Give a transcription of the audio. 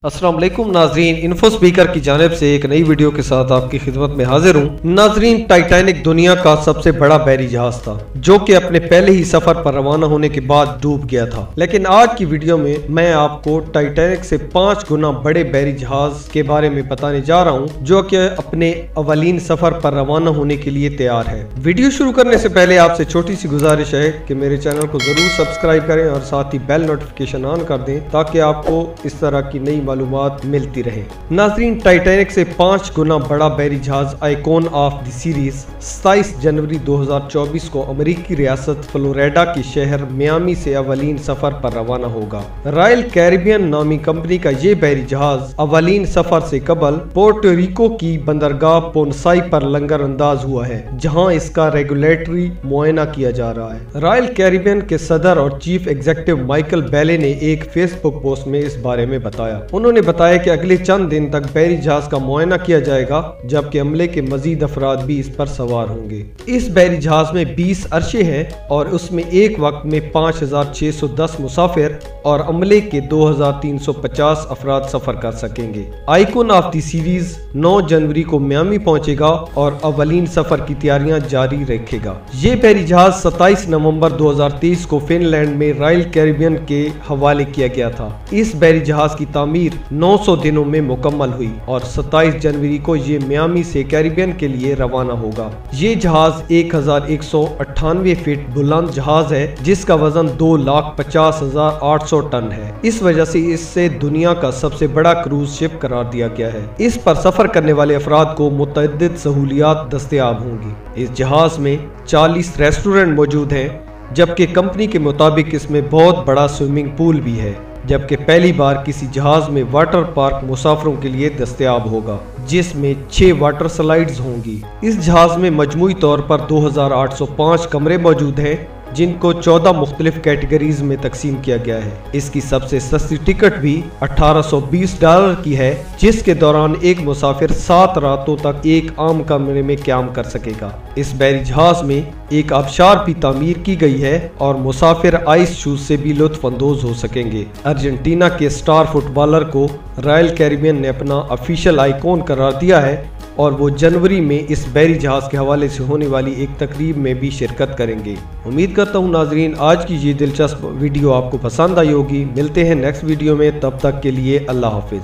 अस्सलाम वालेकुम नाजरीन, इन्फो स्पीकर की जानिब से एक नई वीडियो के साथ आपकी खिदमत में हाजिर हूँ। नाजरीन, टाइटैनिक दुनिया का सबसे बड़ा बहरी जहाज था जो कि अपने पहले ही सफर पर रवाना होने के बाद डूब गया था। लेकिन आज की वीडियो में मैं आपको टाइटैनिक से 5 गुना बड़े बहरी जहाज के बारे में बताने जा रहा हूँ जो कि अपने अवलीन सफर पर रवाना होने के लिए तैयार है। वीडियो शुरू करने से पहले आपसे छोटी सी गुजारिश है कि मेरे चैनल को जरूर सब्सक्राइब करें और साथ ही बेल नोटिफिकेशन ऑन कर दें ताकि आपको इस तरह की नई मालूमात मिलती रहे। नाजरीन, टाइटैनिक से 5 गुना बड़ा बहरी जहाज आइकॉन ऑफ द सीरीज 27 जनवरी 2024 को अमेरिकी रियासत फ्लोरिडा के शहर मियामी से अवलीन सफर पर रवाना होगा। रॉयल कैरिबियन नामी कंपनी का ये बहरी जहाज अवलीन सफर से कबल पोर्टो रिको की बंदरगाह पोनसाई पर लंगर अंदाज हुआ है, जहां इसका रेगुलेटरी मुआयना किया जा रहा है। रॉयल कैरिबियन के सदर और चीफ एग्जीक्यूटिव माइकल बेले ने एक फेसबुक पोस्ट में इस बारे में बताया। उन्होंने बताया कि अगले चंद दिन तक बहरी जहाज का मुआयना किया जाएगा, जबकि अमले के मजीद अफराद भी इस पर सवार होंगे। इस बहरी जहाज में 20 अरशे हैं और उसमें एक वक्त में 5610 मुसाफिर और अमले के 2350 अफराद सफर कर सकेंगे। आइकॉन ऑफ द सीरीज 9 जनवरी को मियामी पहुंचेगा और अवलीन सफर की तैयारियां जारी रखेगा। ये बहरी जहाज 27 नवंबर 2023 को फिनलैंड में रॉयल कैरिबियन के हवाले किया गया था। इस बहरी जहाज की तामीर 900 दिनों में मुकम्मल हुई और 27 जनवरी को ये मियामी से कैरिबियन के लिए रवाना होगा। ये जहाज 1198 फीट बुलंद जहाज है जिसका वजन 2,50,800 टन है। इस वजह से इससे दुनिया का सबसे बड़ा क्रूज शिप करार दिया गया है। इस पर सफर करने वाले अफराद को मुतअद्दिद सहूलियात दस्तयाब होंगी। इस जहाज में 40 रेस्टोरेंट मौजूद हैं, जबकि कंपनी के मुताबिक इसमें बहुत बड़ा स्विमिंग पूल भी है, जबकि पहली बार किसी जहाज में वाटर पार्क मुसाफिरों के लिए दस्तयाब होगा जिसमें 6 वाटर स्लाइड्स होंगी। इस जहाज में मजमूई तौर पर 2805 कमरे मौजूद हैं जिनको 14 मुख्तलिफ कैटेगरीज में तकसीम किया गया है। इसकी सबसे सस्ती टिकट भी $1820 की है, जिसके दौरान एक मुसाफिर 7 रातों तक एक आम कमरे में क़याम कर सकेगा। इस बहरी जहाज में एक आबशार भी तामीर की गई है और मुसाफिर आइस शूज से भी लुत्फ अंदोज हो सकेंगे। अर्जेंटीना के स्टार फुटबॉलर को रॉयल कैरिबियन ने अपना ऑफिशियल आइकॉन करार दिया है और वो जनवरी में इस बहरी जहाज के हवाले से होने वाली एक तकरीब में भी शिरकत करेंगे। उम्मीद करता हूँ नाजरीन आज की ये दिलचस्प वीडियो आपको पसंद आई होगी। मिलते हैं नेक्स्ट वीडियो में, तब तक के लिए अल्लाह हाफिज।